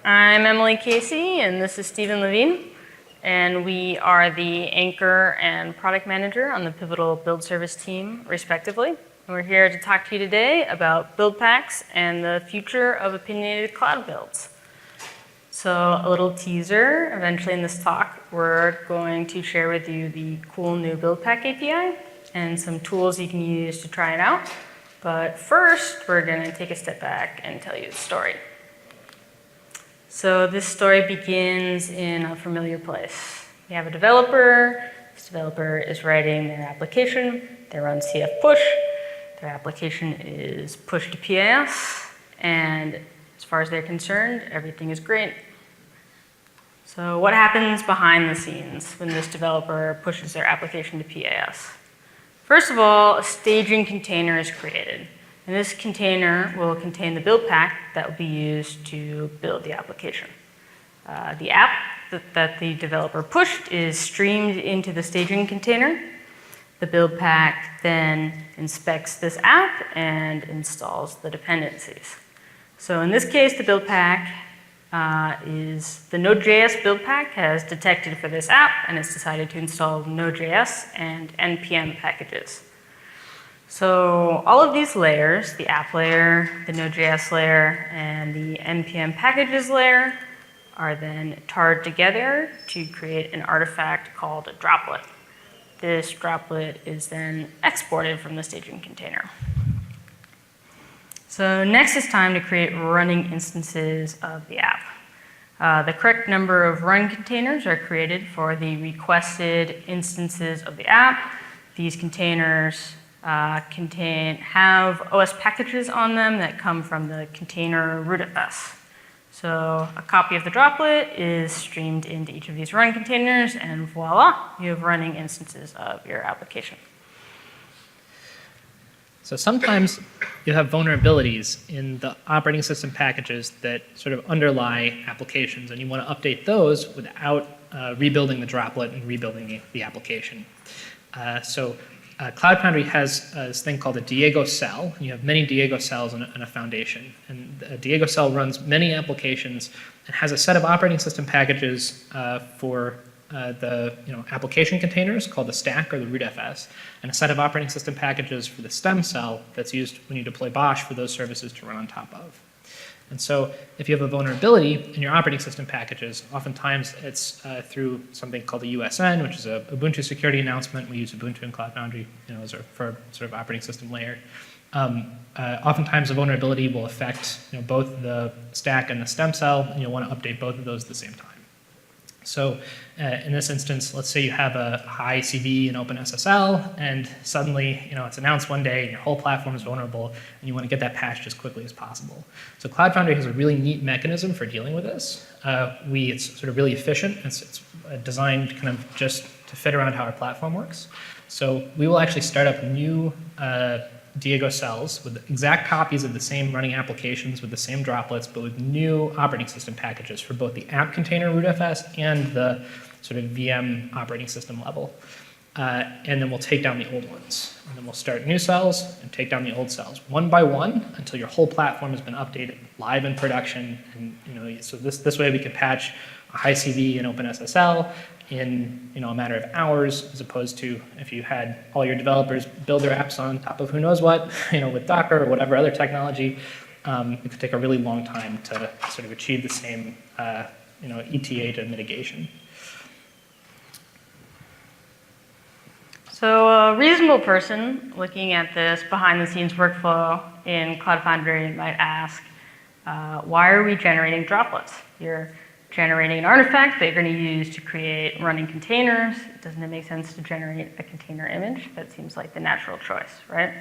I'm Emily Casey, and this is Stephen Levine, and we are the anchor and product manager on the Pivotal Build Service team, respectively. And we're here to talk to you today about build packs and the future of opinionated cloud builds. So a little teaser, eventually in this talk, we're going to share with you the cool new build pack API and some tools you can use to try it out. But first, we're going to take a step back and tell you the story. So this story begins in a familiar place. You have a developer. This developer is writing their application. They run CF push. Their application is pushed to PAS. And as far as they're concerned, everything is great. So what happens behind the scenes when this developer pushes their application to PAS? First of all, a staging container is created. And this container will contain the build pack that will be used to build the application. The app that the developer pushed is streamed into the staging container. The build pack then inspects this app and installs the dependencies. So in this case, the build pack is the Node.js build pack has detected for this app, and it's decided to install Node.js and NPM packages. So all of these layers, the app layer, the Node.js layer, and the NPM packages layer, are then tarred together to create an artifact called a droplet. This droplet is then exported from the staging container. So next it's time to create running instances of the app. The correct number of run containers are created for the requested instances of the app. These containers have OS packages on them that come from the container rootfs. So a copy of the droplet is streamed into each of these run containers, and voila, you have running instances of your application. So sometimes you have vulnerabilities in the operating system packages that sort of underlie applications, and you want to update those without rebuilding the droplet and rebuilding the application. Cloud Foundry has this thing called a Diego cell. You have many Diego cells in a foundation. And a Diego cell runs many applications and has a set of operating system packages for the application containers called the stack or the rootfs, and a set of operating system packages for the stem cell that's used when you deploy BOSH for those services to run on top of. And so if you have a vulnerability in your operating system packages, oftentimes it's through something called the USN, which is a Ubuntu security announcement. We use Ubuntu in Cloud Foundry for sort of operating system layer. Oftentimes a vulnerability will affect both the stack and the stem cell, and you'll want to update both of those at the same time. So in this instance, let's say you have a high CV in OpenSSL, and suddenly it's announced one day and your whole platform is vulnerable, and you want to get that patched as quickly as possible. So Cloud Foundry has a really neat mechanism for dealing with this. It's sort of really efficient. It's designed kind of just to fit around how our platform works. So we will actually start up new Diego cells with exact copies of the same running applications with the same droplets, but with new operating system packages for both the app container rootfs and the sort of VM operating system level. And then we'll take down the old ones. And then we'll start new cells and take down the old cells one by one until your whole platform has been updated live in production. And so this way we can patch a high CV in OpenSSL in a matter of hours, as opposed to if you had all your developers build their apps on top of who knows what, with Docker or whatever other technology, it could take a really long time to sort of achieve the same, ETA to mitigation. So a reasonable person looking at this behind-the-scenes workflow in Cloud Foundry might ask, why are we generating droplets? You're generating an artifact that you're going to use to create running containers. Doesn't it make sense to generate a container image? That seems like the natural choice, right?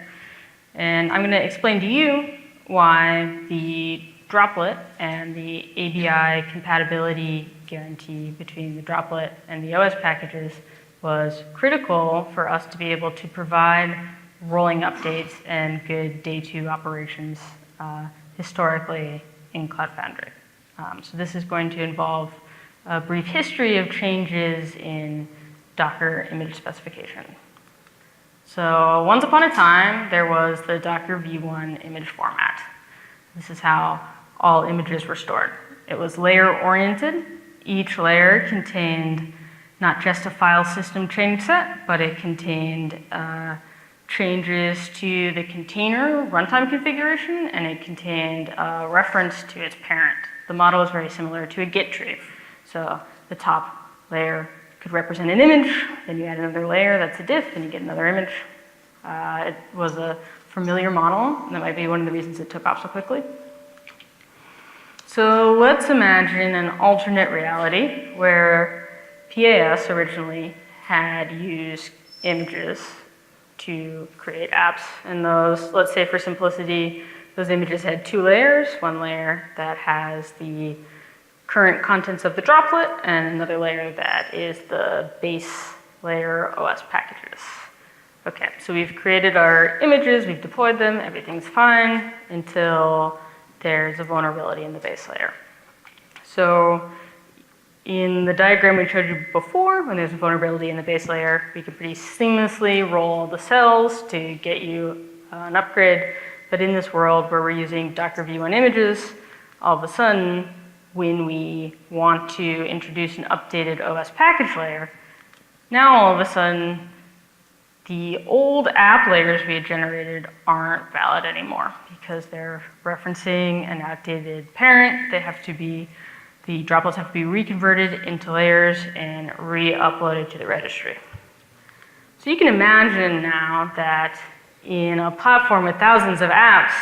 And I'm going to explain to you why the droplet and the ABI compatibility guarantee between the droplet and the OS packages was critical for us to be able to provide rolling updates and good day two operations historically in Cloud Foundry. So this is going to involve a brief history of changes in Docker image specification. So once upon a time, there was the Docker v1 image format. This is how all images were stored. It was layer-oriented. Each layer contained not just a file system change set, but it contained changes to the container runtime configuration, and it contained a reference to its parent. The model is very similar to a Git tree. So the top layer could represent an image, then you add another layer, that's a diff, and you get another image. It was a familiar model, and that might be one of the reasons it took off so quickly. So let's imagine an alternate reality where PAS originally had used images to create apps. And those, let's say for simplicity, those images had two layers, one layer that has the current contents of the droplet, and another layer that is the base layer OS packages. Okay, so we've created our images, we've deployed them, everything's fine until there's a vulnerability in the base layer. So in the diagram we showed you before, when there's a vulnerability in the base layer, we can pretty seamlessly roll the cells to get you an upgrade. But in this world where we're using Docker V1 images, all of a sudden, when we want to introduce an updated OS package layer, now all of a sudden, the old app layers we had generated aren't valid anymore because they're referencing an outdated parent. They have to be, the droplets have to be reconverted into layers and re-uploaded to the registry. So you can imagine now that in a platform with thousands of apps,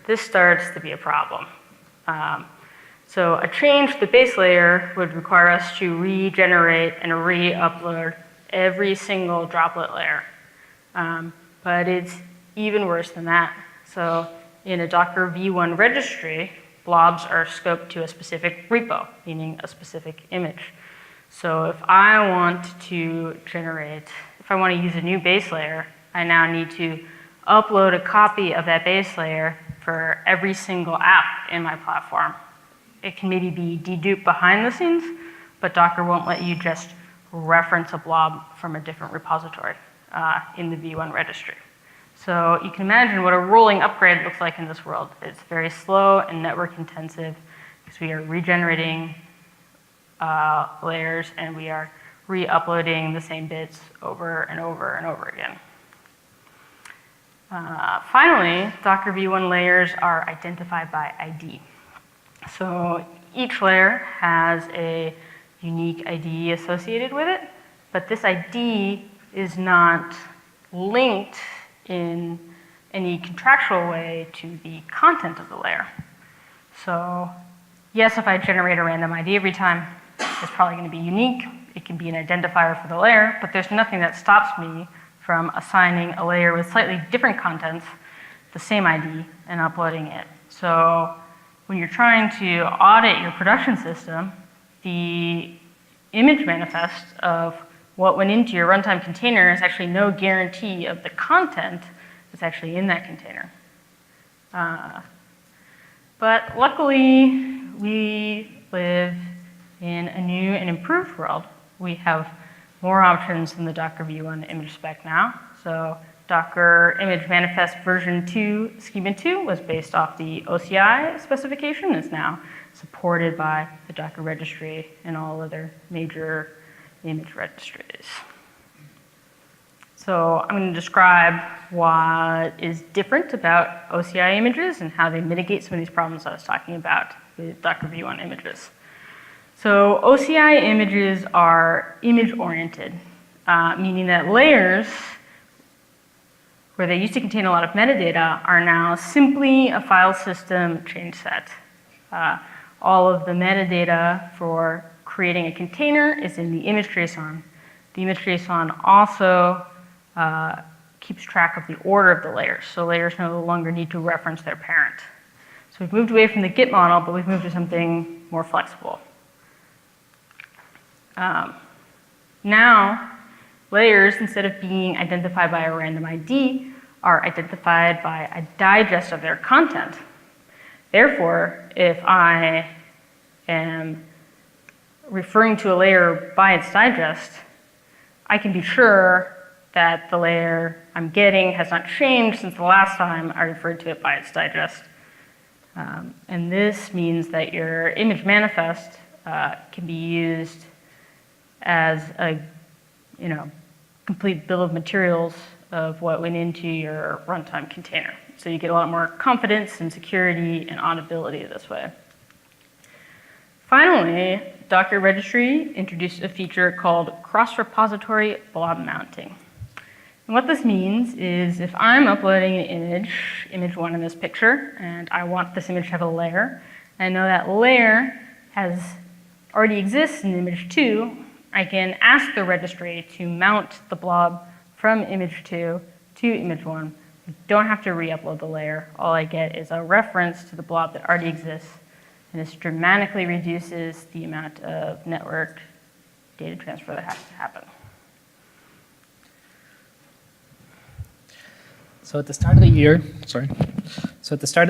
this starts to be a problem. So a change to the base layer would require us to regenerate and re-upload every single droplet layer. But it's even worse than that. So in a Docker V1 registry, blobs are scoped to a specific repo, meaning a specific image. So if I want to use a new base layer, I now need to upload a copy of that base layer for every single app in my platform. It can maybe be deduped behind the scenes, but Docker won't let you just reference a blob from a different repository in the V1 registry. So you can imagine what a rolling upgrade looks like in this world. It's very slow and network intensive because we are regenerating layers and we are re-uploading the same bits over and over and over again. Finally, Docker V1 layers are identified by ID. So each layer has a unique ID associated with it, but this ID is not linked in any contractual way to the content of the layer. So yes, if I generate a random ID every time, it's probably going to be unique. It can be an identifier for the layer, but there's nothing that stops me from assigning a layer with slightly different contents the same ID and uploading it. So when you're trying to audit your production system, the image manifest of what went into your runtime container is actually no guarantee of the content that's actually in that container. But luckily, we live in a new and improved world. We have more options than the Docker V1 image spec now. So Docker image manifest version 2, schema 2 was based off the OCI specification. It's now supported by the Docker registry and all other major image registries. So I'm going to describe what is different about OCI images and how they mitigate some of these problems I was talking about with Docker V1 images. So OCI images are image-oriented, meaning that layers where they used to contain a lot of metadata are now simply a file system change set. All of the metadata for creating a container is in the image JSON. The image JSON also keeps track of the order of the layers, so layers no longer need to reference their parent. So we've moved away from the Git model, but we've moved to something more flexible. Now, layers, instead of being identified by a random ID, are identified by a digest of their content. Therefore, if I am referring to a layer by its digest, I can be sure that the layer I'm getting has not changed since the last time I referred to it by its digest. And this means that your image manifest can be used as a, complete bill of materials of what went into your runtime container. So you get a lot more confidence and security and auditability this way. Finally, Docker Registry introduced a feature called cross-repository blob mounting. And what this means is if I'm uploading an image 1 in this picture, and I want this image to have a layer, and I know that layer already exists in image 2, I can ask the registry to mount the blob from image 2 to image 1. I don't have to re-upload the layer. All I get is a reference to the blob that already exists, and this dramatically reduces the amount of network data transfer that has to happen. So at the start of the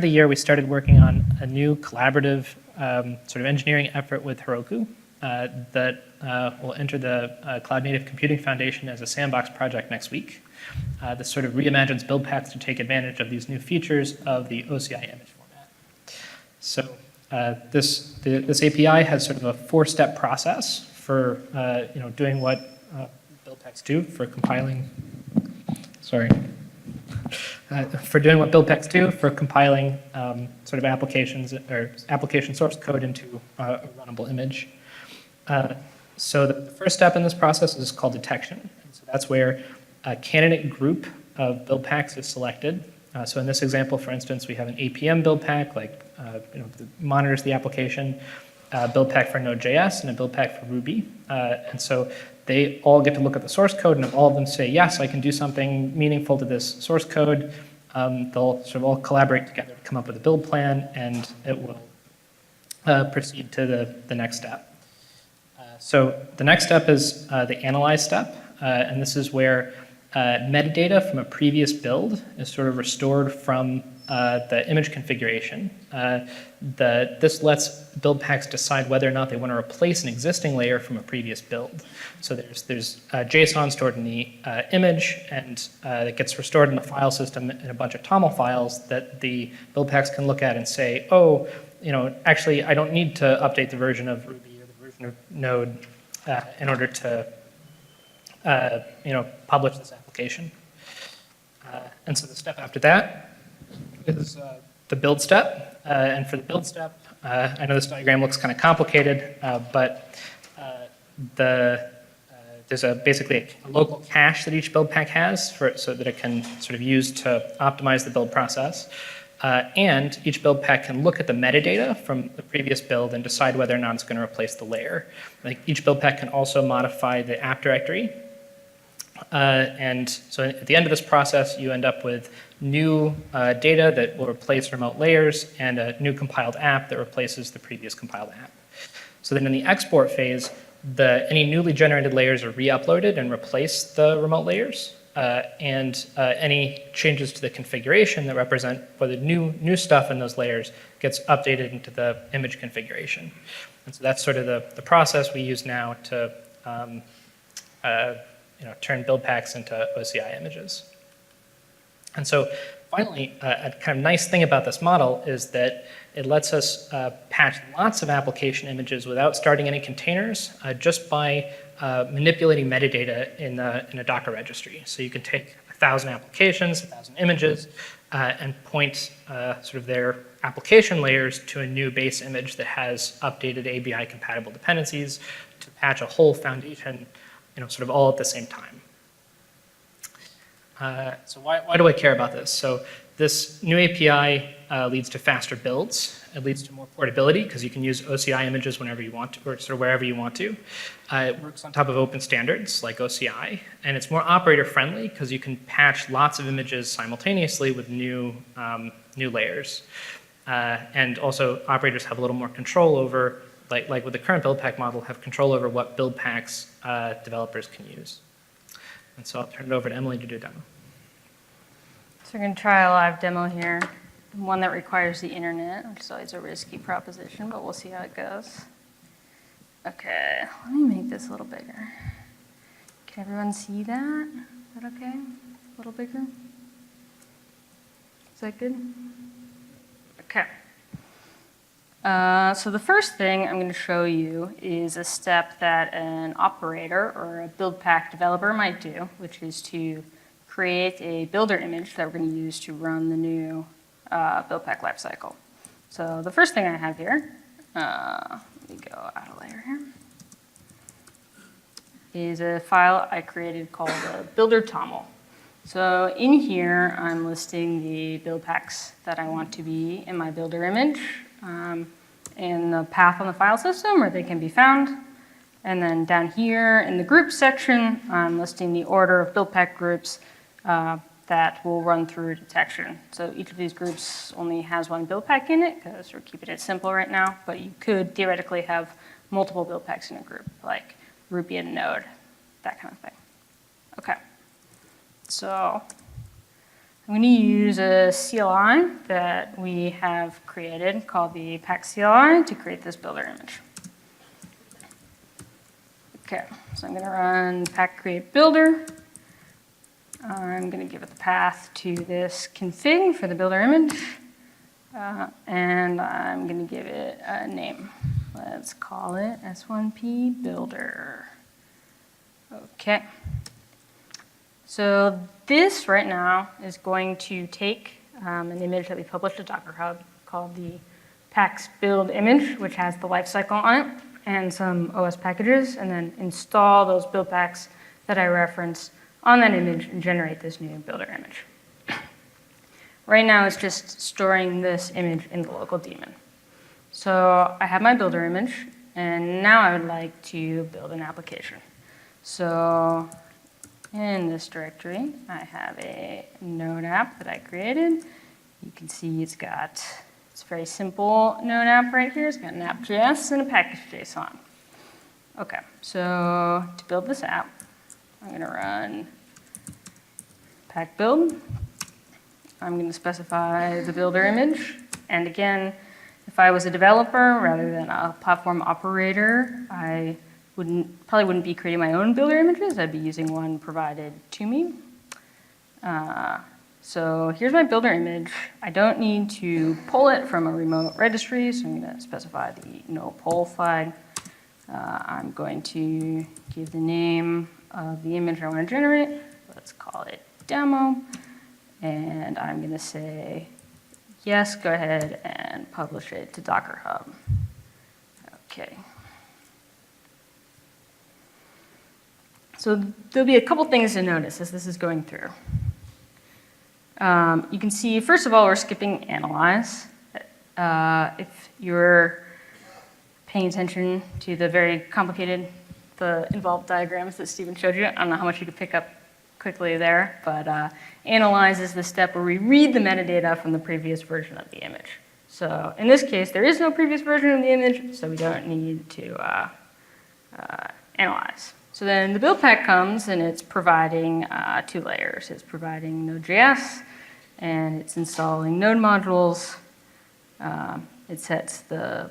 year, we started working on a new collaborative sort of engineering effort with Heroku that will enter the Cloud Native Computing Foundation as a sandbox project next week. This sort of reimagines build packs to take advantage of these new features of the OCI image format. So this API has sort of a 4-step process for doing what build packs do for compiling. For doing what build packs do for compiling sort of applications or application source code into a runnable image. So the first step in this process is called detection. And so that's where a candidate group of build packs is selected. So in this example, for instance, we have an APM build pack, that monitors the application, a build pack for Node.js, and a build pack for Ruby. And so they all get to look at the source code, and if all of them say, yes, I can do something meaningful to this source code, they'll sort of all collaborate together to come up with a build plan, and it will proceed to the next step. So the next step is the analyze step, and this is where metadata from a previous build is sort of restored from the image configuration. This lets build packs decide whether or not they want to replace an existing layer from a previous build. So there's JSON stored in the image, and it gets restored in the file system in a bunch of TOML files that the build packs can look at and say, oh, actually, I don't need to update the version of Ruby or the version of Node in order to publish this application. And so the step after that is the build step. And for the build step, I know this diagram looks kind of complicated, but there's basically a local cache that each build pack has so that it can sort of use to optimize the build process. And each build pack can look at the metadata from the previous build and decide whether or not it's going to replace the layer. Like each build pack can also modify the app directory. And so at the end of this process, you end up with new data that will replace remote layers and a new compiled app that replaces the previous compiled app. So then in the export phase, any newly generated layers are re-uploaded and replace the remote layers. And any changes to the configuration that represent whether new stuff in those layers gets updated into the image configuration. And so that's sort of the process we use now to turn build packs into OCI images. And so finally, a kind of nice thing about this model is that it lets us patch lots of application images without starting any containers, just by manipulating metadata in a Docker registry. So you can take 1,000 applications, 1,000 images, and point sort of their application layers to a new base image that has updated ABI compatible dependencies to patch a whole foundation, sort of all at the same time. So why do I care about this? So this new API leads to faster builds. It leads to more portability because you can use OCI images whenever you want to, or sort of wherever you want to. It works on top of open standards like OCI, and it's more operator friendly because you can patch lots of images simultaneously with new layers. And also operators have a little more control over, like with the current build pack model, have control over what build packs developers can use. And so I'll turn it over to Emily to do a demo. So we're going to try a live demo here, one that requires the internet, which is always a risky proposition, but we'll see how it goes. Okay, let me make this a little bigger. Can everyone see that? Is that okay? A little bigger? Is that good? Okay. So the first thing I'm going to show you is a step that an operator or a build pack developer might do, which is to create a builder image that we're going to use to run the new build pack lifecycle. So the first thing I have here, let me go out a layer here, is a file I created called builder toml. So in here, I'm listing the build packs that I want to be in my builder image, and the path on the file system where they can be found. And then down here in the groups section, I'm listing the order of build pack groups that will run through detection. So each of these groups only has one build pack in it because we're keeping it simple right now, but you could theoretically have multiple build packs in a group, like Ruby and Node, that kind of thing. Okay, so I'm going to use a CLI that we have created called the pack CLI to create this builder image. Okay, so I'm going to run pack create builder. I'm going to give it the path to this config for the builder image, and I'm going to give it a name. Let's call it S1P builder. Okay. So this right now is going to take an image that we published to Docker Hub called the packs build image, which has the lifecycle on it and some OS packages, and then install those build packs that I referenced on that image and generate this new builder image. Right now it's just storing this image in the local daemon. So I have my builder image, and now I would like to build an application. So in this directory, I have a Node app that I created. You can see it's a very simple Node app right here. It's got an app.js and a package.json. Okay, so to build this app, I'm going to run pack build. I'm going to specify the builder image. And again, if I was a developer rather than a platform operator, I probably wouldn't be creating my own builder images. I'd be using one provided to me. So here's my builder image. I don't need to pull it from a remote registry, so I'm going to specify the no pull flag. I'm going to give the name of the image I want to generate. Let's call it demo. And I'm going to say, yes, go ahead and publish it to Docker Hub. Okay. So there'll be a couple things to notice as this is going through. You can see, first of all, we're skipping analyze. If you're paying attention to the very complicated, the involved diagrams that Stephen showed you, I don't know how much you could pick up quickly there, but analyze is the step where we read the metadata from the previous version of the image. So in this case, there is no previous version of the image, so we don't need to analyze. So then the build pack comes and it's providing 2 layers. It's providing Node.js and it's installing Node modules. It sets the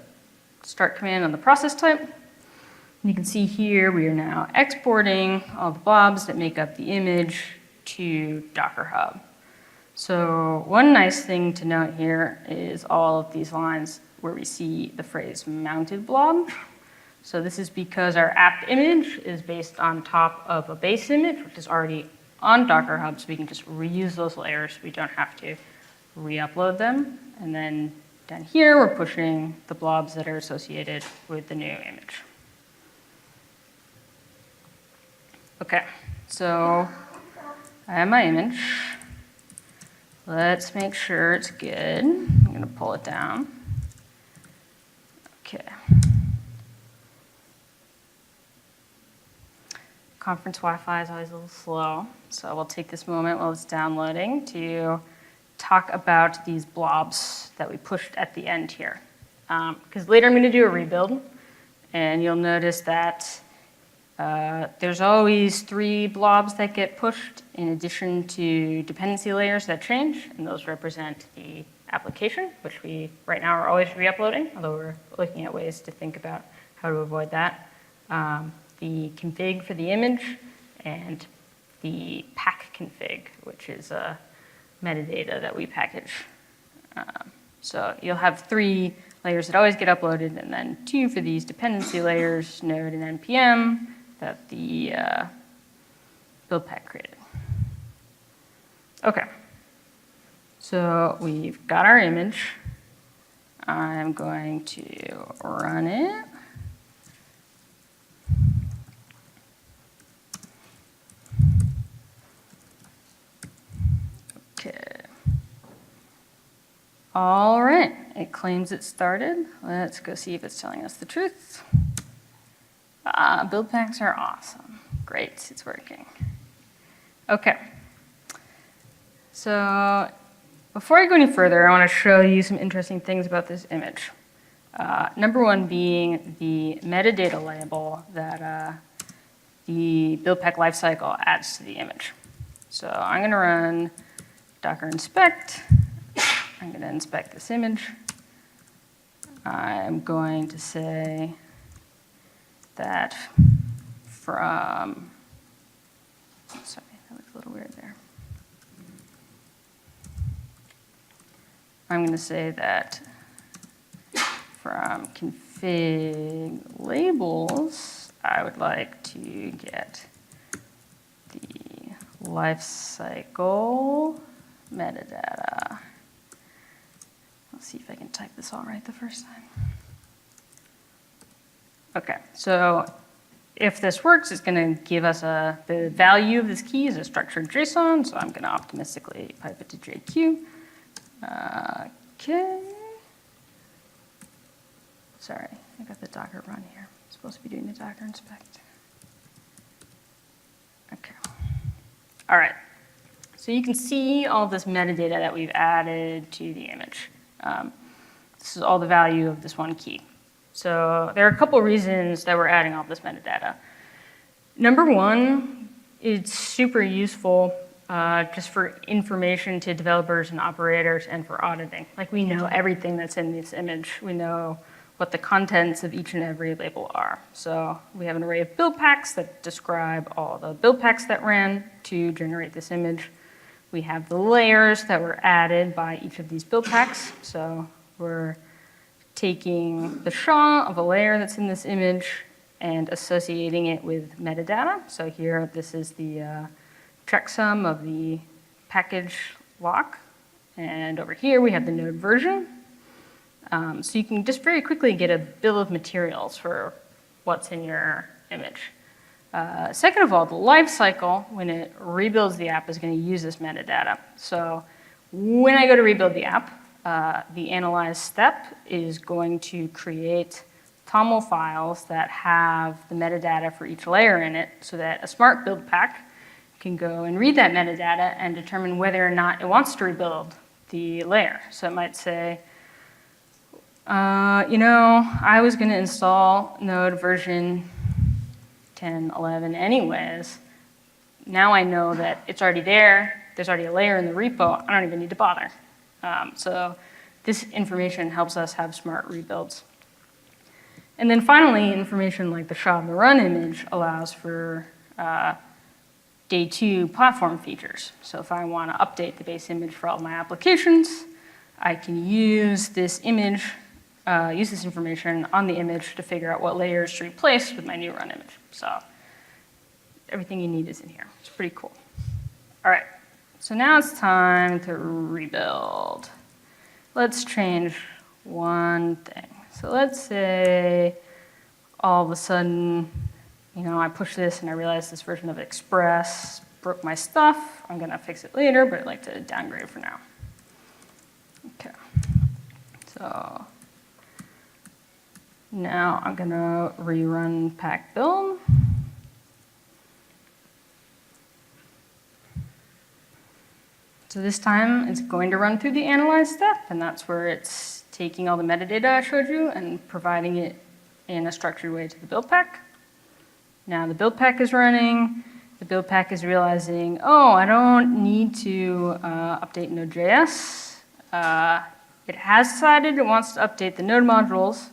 start command on the process type. And you can see here we are now exporting all the blobs that make up the image to Docker Hub. So one nice thing to note here is all of these lines where we see the phrase mounted blob. So this is because our app image is based on top of a base image, which is already on Docker Hub, so we can just reuse those layers. We don't have to re-upload them. And then down here, we're pushing the blobs that are associated with the new image. Okay, so I have my image. Let's make sure it's good. I'm going to pull it down. Okay. Conference Wi-Fi is always a little slow, so we'll take this moment while it's downloading to talk about these blobs that we pushed at the end here. Because later I'm going to do a rebuild, and you'll notice that there's always 3 blobs that get pushed in addition to dependency layers that change, and those represent the application, which we right now are always re-uploading, although we're looking at ways to think about how to avoid that. The config for the image, and the pack config, which is metadata that we package. So you'll have 3 layers that always get uploaded, and then 2 for these dependency layers, node and npm, that the build pack created. Okay, so we've got our image. I'm going to run it. Okay. All right, it claims it started. Let's go see if it's telling us the truth. Build packs are awesome. Great, it's working. Okay. So before I go any further, I want to show you some interesting things about this image. Number one being the metadata label that the build pack lifecycle adds to the image. So I'm going to run docker inspect. I'm going to inspect this image. I'm going to say that from, sorry, that looks a little weird there. I'm going to say that from config labels, I would like to get the lifecycle metadata. Let's see if I can type this all right the first time. Okay, so if this works, it's going to give us the value of this key is a structured JSON, so I'm going to optimistically pipe it to JQ. Okay. Sorry, I got the Docker run here. I'm supposed to be doing the Docker inspect. Okay. All right. So you can see all this metadata that we've added to the image. This is all the value of this one key. So there are a couple reasons that we're adding all this metadata. Number one, it's super useful just for information to developers and operators and for auditing. Like we know everything that's in this image. We know what the contents of each and every label are. So we have an array of build packs that describe all the build packs that ran to generate this image. We have the layers that were added by each of these build packs. So we're taking the SHA of a layer that's in this image and associating it with metadata. So here, this is the checksum of the package lock. And over here, we have the node version. So you can just very quickly get a bill of materials for what's in your image. Second of all, the life cycle, when it rebuilds the app, is going to use this metadata. So when I go to rebuild the app, the analyze step is going to create TOML files that have the metadata for each layer in it so that a smart build pack can go and read that metadata and determine whether or not it wants to rebuild the layer. So it might say, I was going to install Node version 10.11 anyways. Now I know that it's already there. There's already a layer in the repo. I don't even need to bother. So this information helps us have smart rebuilds. And then finally, information like the SHA of the run image allows for day 2 platform features. So if I want to update the base image for all my applications, I can use this image, use this information on the image to figure out what layers to replace with my new run image. So everything you need is in here. It's pretty cool. All right, so now it's time to rebuild. Let's change one thing. So let's say all of a sudden, I push this and I realize this version of Express broke my stuff. I'm going to fix it later, but I'd like to downgrade for now. Okay. So now I'm going to rerun pack build. So this time it's going to run through the analyze step, and that's where it's taking all the metadata I showed you and providing it in a structured way to the build pack. Now the build pack is running. The build pack is realizing, oh, I don't need to update Node.js. It has decided it wants to update the node modules.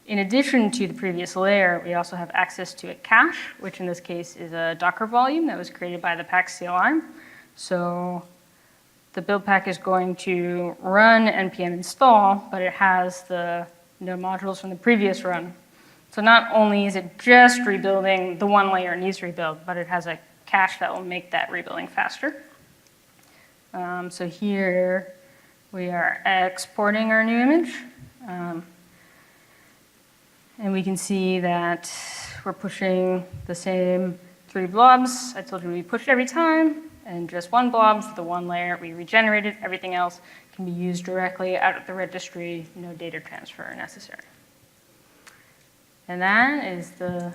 In addition to the previous layer, we also have access to a cache, which in this case is a Docker volume that was created by the pack CLI. So the build pack is going to run npm install, but it has the node modules from the previous run. So not only is it just rebuilding the one layer it needs to rebuild, but it has a cache that will make that rebuilding faster. So here we are exporting our new image. And we can see that we're pushing the same 3 blobs. I told you we pushed every time, and just 1 blob for the 1 layer. We regenerated. Everything else can be used directly out of the registry, no data transfer necessary. And that is the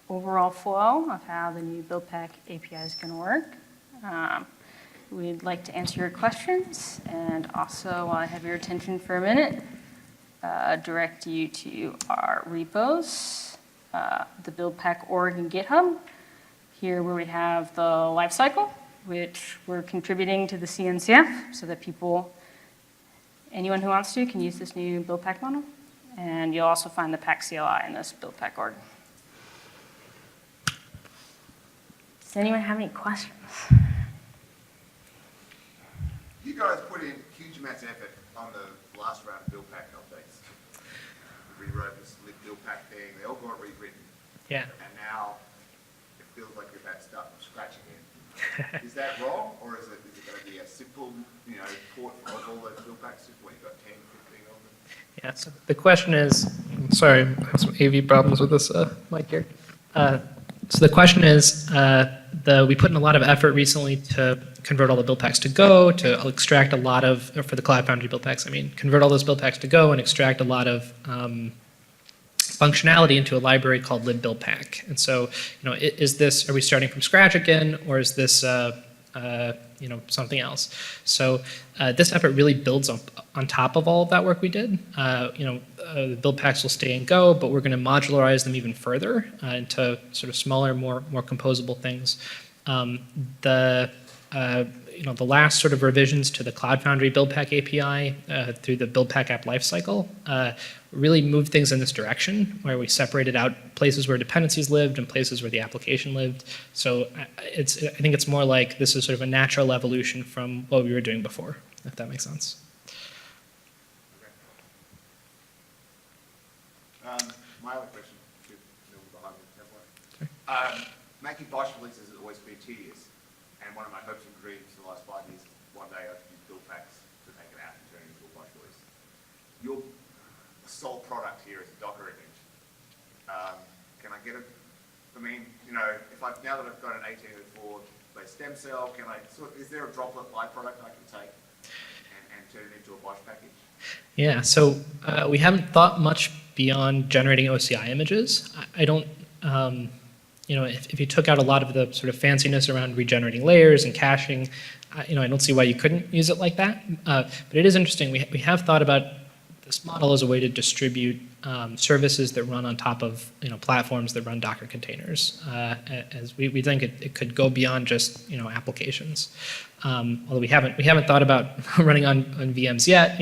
overall flow of how the new BuildPack API is going to work. We'd like to answer your questions, and also, while I have your attention for a minute, direct you to our repos, the BuildPack org and GitHub, here where we have the lifecycle, which we're contributing to the CNCF so that anyone who wants to can use this new BuildPack model. And you'll also find the pack CLI in this BuildPack org. Does anyone have any questions? You guys put in huge amounts of effort on the last round of BuildPack updates. You rewrote this BuildPack thing, they all got rewritten. Yeah. And now it feels like you're about to start from scratch again. Is that wrong, or is it going to be a simple, port of all those BuildPacks? When you've got 10, 15 of them? Yeah, so the question is, sorry, I have some AV problems with this mic here. So the question is, we put in a lot of effort recently to convert all the build packs to Go, to extract a lot of, for the Cloud Foundry build packs, convert all those build packs to Go and extract a lot of functionality into a library called libbuildpack. And so, are we starting from scratch again, or is this, something else? So this effort really builds up on top of all of that work we did. The build packs will stay in Go, but we're going to modularize them even further into sort of smaller, more composable things. The last sort of revisions to the Cloud Foundry BuildPack API through the BuildPack app lifecycle really moved things in this direction, where we separated out places where dependencies lived and places where the application lived. So I think it's more like this is sort of a natural evolution from what we were doing before, if that makes sense. My other question, making BOSH releases has always been tedious, and one of my hopes and dreams for the last 5 years is one day I can use build packs to take it out and turn it into a BOSH release. Your sole product here is a Docker image. Can I get it? Now that I've got an 1804 based stem cell, is there a droplet byproduct I can take and turn it into a BOSH package? Yeah, so we haven't thought much beyond generating OCI images. I don't, if you took out a lot of the sort of fanciness around regenerating layers and caching, I don't see why you couldn't use it like that. But it is interesting. We have thought about this model as a way to distribute services that run on top of platforms that run Docker containers. As we think it could go beyond just applications. Although we haven't thought about running on VMs yet.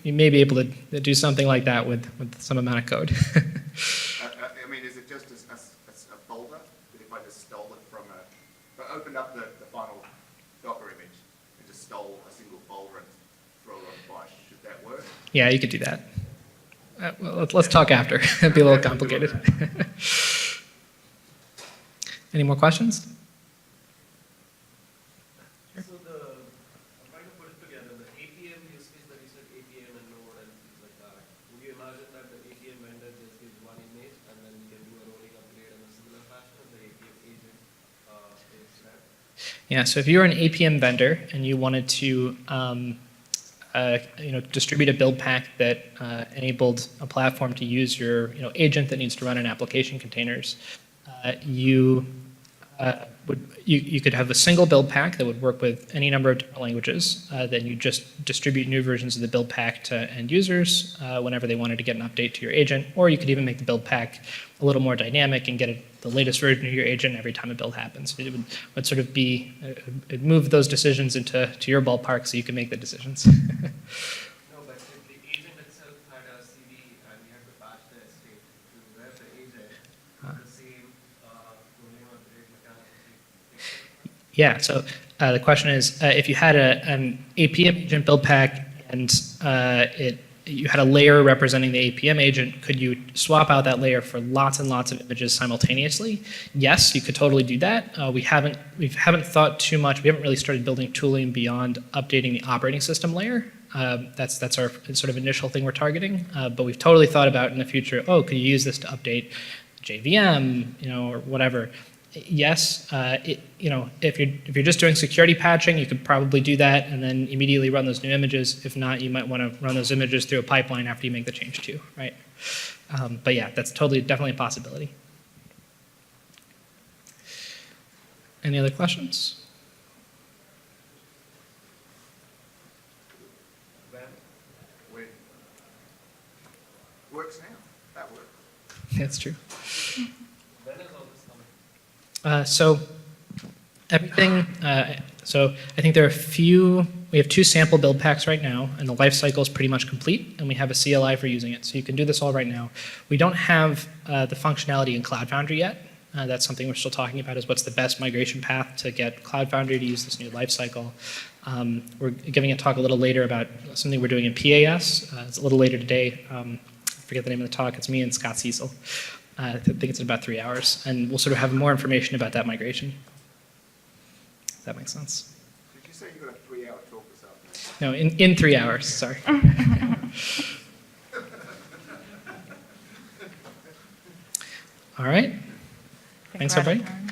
We may be able to do something like that with some amount of code. Is it just a folder? That if I just stole it from if I opened up the final Docker image and just stole a single folder and throw it on BOSH, should that work? Yeah, you could do that. Well, let's talk after. It'd be a little complicated. Any more questions? So I'm trying to put it together, the APM use case that you said, APM and Node and things like that. Would you imagine that the APM vendor just gives one image and then you can do a rolling upgrade in a similar fashion, the APM agent is that? Yeah, so if you were an APM vendor and you wanted to distribute a build pack that enabled a platform to use your agent that needs to run in application containers, you could have a single build pack that would work with any number of different languages. Then you just distribute new versions of the build pack to end users whenever they wanted to get an update to your agent, or you could even make the build pack a little more dynamic and get the latest version of your agent every time a build happens. It would sort of it'd move those decisions into your ballpark so you can make the decisions. No, but if the agent itself had a CD and you had to patch the estate to where the agent, the same rolling upgrade mechanism. Yeah, so The question is, if you had an APM agent build pack and you had a layer representing the APM agent, could you swap out that layer for lots and lots of images simultaneously? Yes, you could totally do that. We haven't thought too much. We haven't really started building tooling beyond updating the operating system layer. That's our sort of initial thing we're targeting. But we've totally thought about in the future. Oh, could you use this to update JVM, or whatever? Yes, if you're just doing security patching, you could probably do that and then immediately run those new images. If not, you might want to run those images through a pipeline after you make the change too, right? But yeah, that's definitely a possibility. Any other questions? When? Works now. That works. That's true. When is all this coming? So everything, so I think we have 2 sample build packs right now, and the life cycle is pretty much complete, and we have a CLI for using it. So you can do this all right now. We don't have the functionality in Cloud Foundry yet. That's something we're still talking about, is what's the best migration path to get Cloud Foundry to use this new life cycle. We're giving a talk a little later about something we're doing in PAS. It's a little later today. I forget the name of the talk. It's me and Scott Cecil. I think it's in about 3 hours, and we'll sort of have more information about that migration. If that makes sense. Did you say you got a 3-hour talk this afternoon? No, in 3 hours, sorry. All right. I think Thanks, we're out of everybody. time.